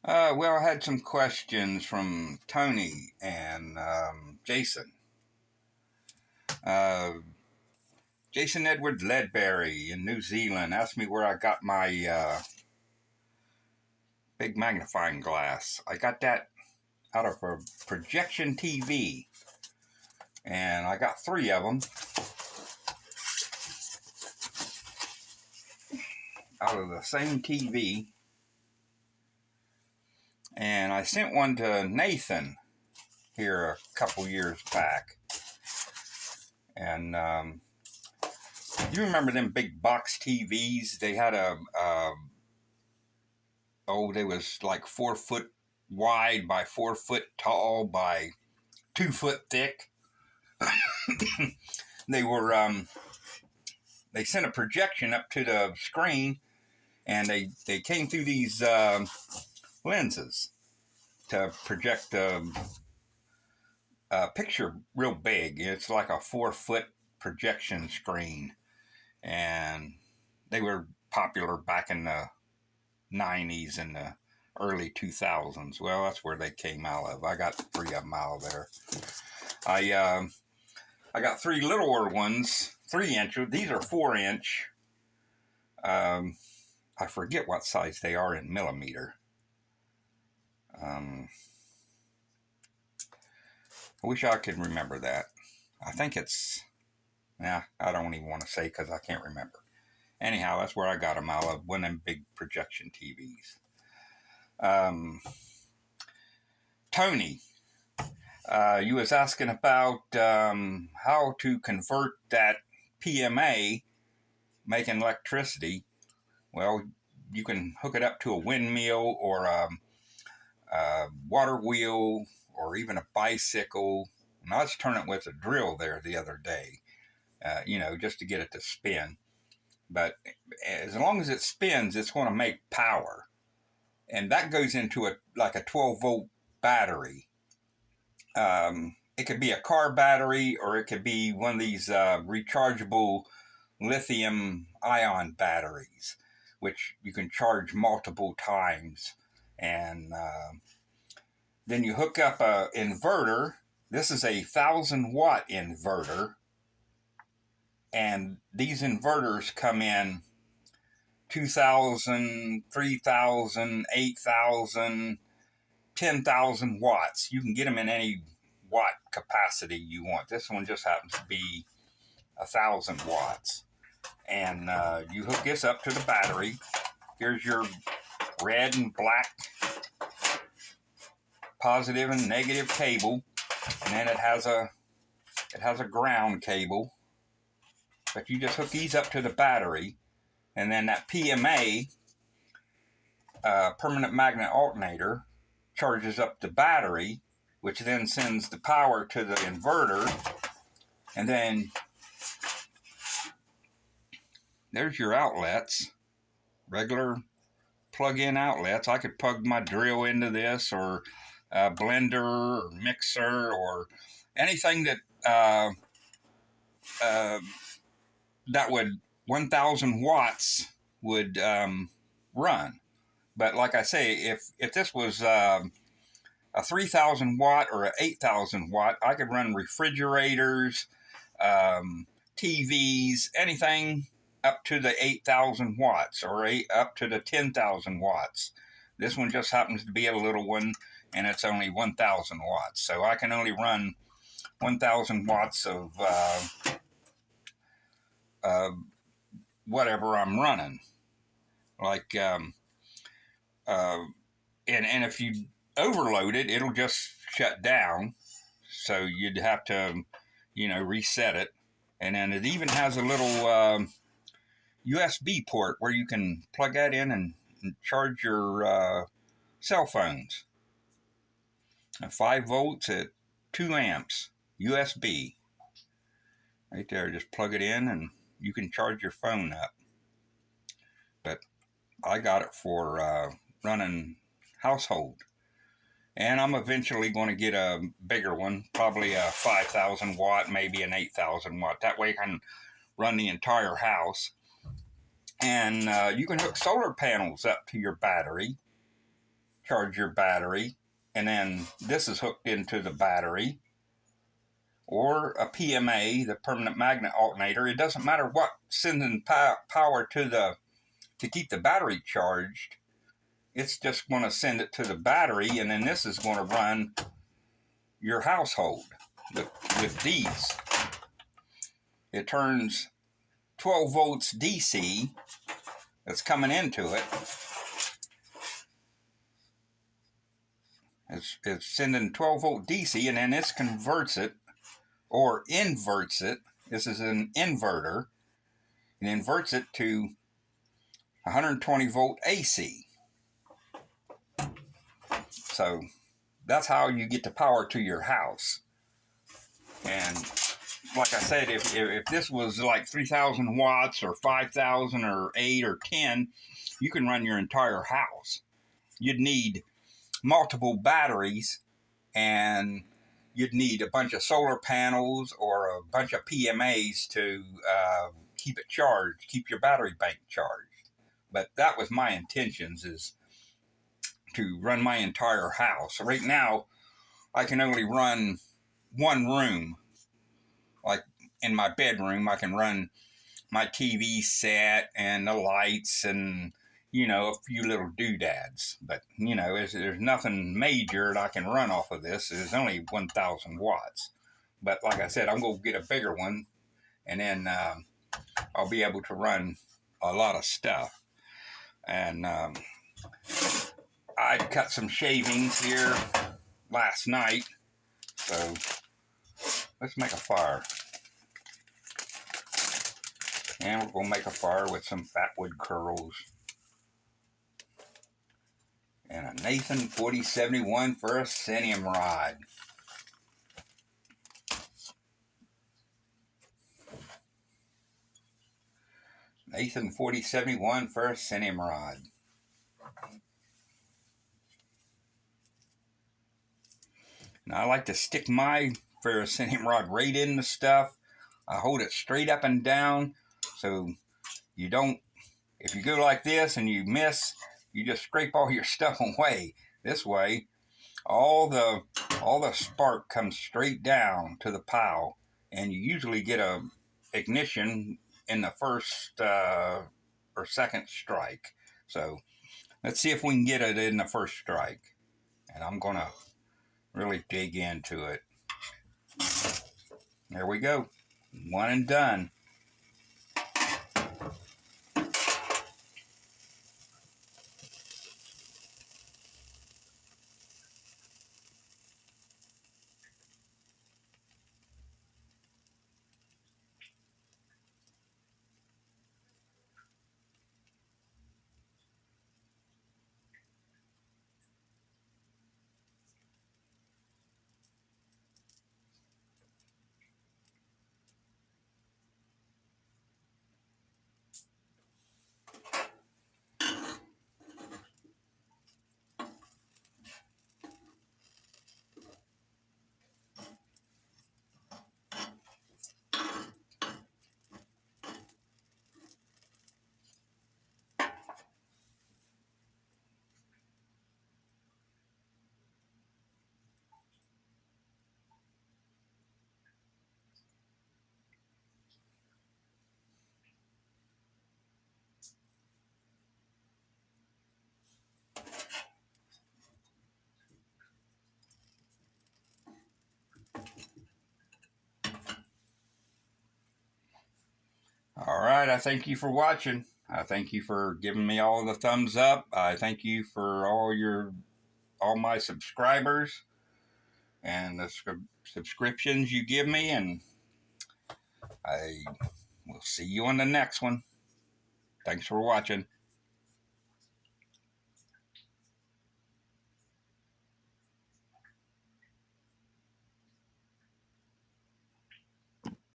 Well, I had some questions from Tony and Jason. Jason Edward Ledbury in New Zealand asked me where I got my big magnifying glass. I got that out of a projection TV, and I got 3 of them out of the same TV. And I sent one to Nathan here a couple years back. And you remember them big box TVs? They had they was like 4 foot wide by 4 foot tall by 2 foot thick. They were, they sent a projection up to the screen, and they came through these lenses to project the picture real big. It's like a 4 foot projection screen, and they were popular back in the 90s and the early 2000s. Well, that's where they came out of. I got 3 of them out of there. I got 3 littler ones, 3-inch. These are 4-inch. I forget what size they are in millimeter. I wish I could remember that. I think it's, I don't even want to say because I can't remember. Anyhow, that's where I got them out of, one of them big projection TVs. Tony, you was asking about how to convert that P.M.A. making electricity. Well, you can hook it up to a windmill or a water wheel or even a bicycle. And I was turning it with a drill there the other day, just to get it to spin. But as long as it spins, it's going to make power. And that goes into like a 12-volt battery. It could be a car battery, or it could be one of these rechargeable lithium-ion batteries, which you can charge multiple times. And then you hook up an inverter. This is a 1,000-watt inverter. And these inverters come in 2,000, 3,000, 8,000, 10,000 watts. You can get them in any watt capacity you want. This one just happens to be 1,000 watts. And you hook this up to the battery. Here's your red and black positive and negative cable. And then it has a ground cable. But you just hook these up to the battery, and then that P.M.A. Permanent magnet alternator charges up the battery, which then sends the power to the inverter, and then there's your outlets, regular plug-in outlets. I could plug my drill into this, or a blender, or mixer, or anything that that would 1,000 watts would run. But like I say, if this was a 3,000 watt or an 8,000 watt, I could run refrigerators, TVs, anything up to the 8,000 watts or up to the 10,000 watts. This one just happens to be a little one, and it's only 1,000 watts. So I can only run 1,000 watts of whatever I'm running. Like, and if you overload it, it'll just shut down. So you'd have to, reset it. And then it even has a little USB port where you can plug that in and charge your cell phones. 5 volts at 2 amps, USB. Right there, just plug it in and you can charge your phone up. But I got it for running household. And I'm eventually going to get a bigger one, probably a 5,000 watt, maybe an 8,000 watt. That way I can run the entire house. And you can hook solar panels up to your battery, charge your battery, and then this is hooked into the battery, or a P.M.A., the permanent magnet alternator. It doesn't matter what sending power to keep the battery charged. It's just going to send it to the battery, and then this is going to run your household with these. It turns 12 volts DC that's coming into it. It's sending 12 volt DC, and then this converts it or inverts it. This is an inverter. It inverts it to 120 volt AC. So that's how you get the power to your house. And like I said, if this was like 3,000 watts or 5,000 or 8 or 10, you can run your entire house. You'd need multiple batteries, and you'd need a bunch of solar panels or a bunch of P.M.A.s to keep it charged, keep your battery bank charged. But that was my intentions, is to run my entire house. Right now, I can only run one room. Like in my bedroom, I can run my TV set and the lights and, you know, a few little doodads. But, you know, there's nothing major that I can run off of this. It's only 1,000 watts. But like I said, I'm going to get a bigger one, and then I'll be able to run a lot of stuff. And I cut some shavings here last night, so let's make a fire. And we're going to make a fire with some fatwood curls and a Nathan4071 Ferrocerium Rod. Nathan4071 Ferrocerium Rod. Now I like to stick my ferrocerium rod right in the stuff. I hold it straight up and down, so you don't, if you go like this and you miss, you just scrape all your stuff away. This way, all the spark comes straight down to the pile, and you usually get a ignition in the first or second strike. So let's see if we can get it in the first strike. And I'm gonna really dig into it. There we go. One and done. All right, I thank you for watching. I thank you for giving me all the thumbs up. I thank you for all my subscribers and the subscriptions you give me, and I will see you on the next one. Thanks for watching.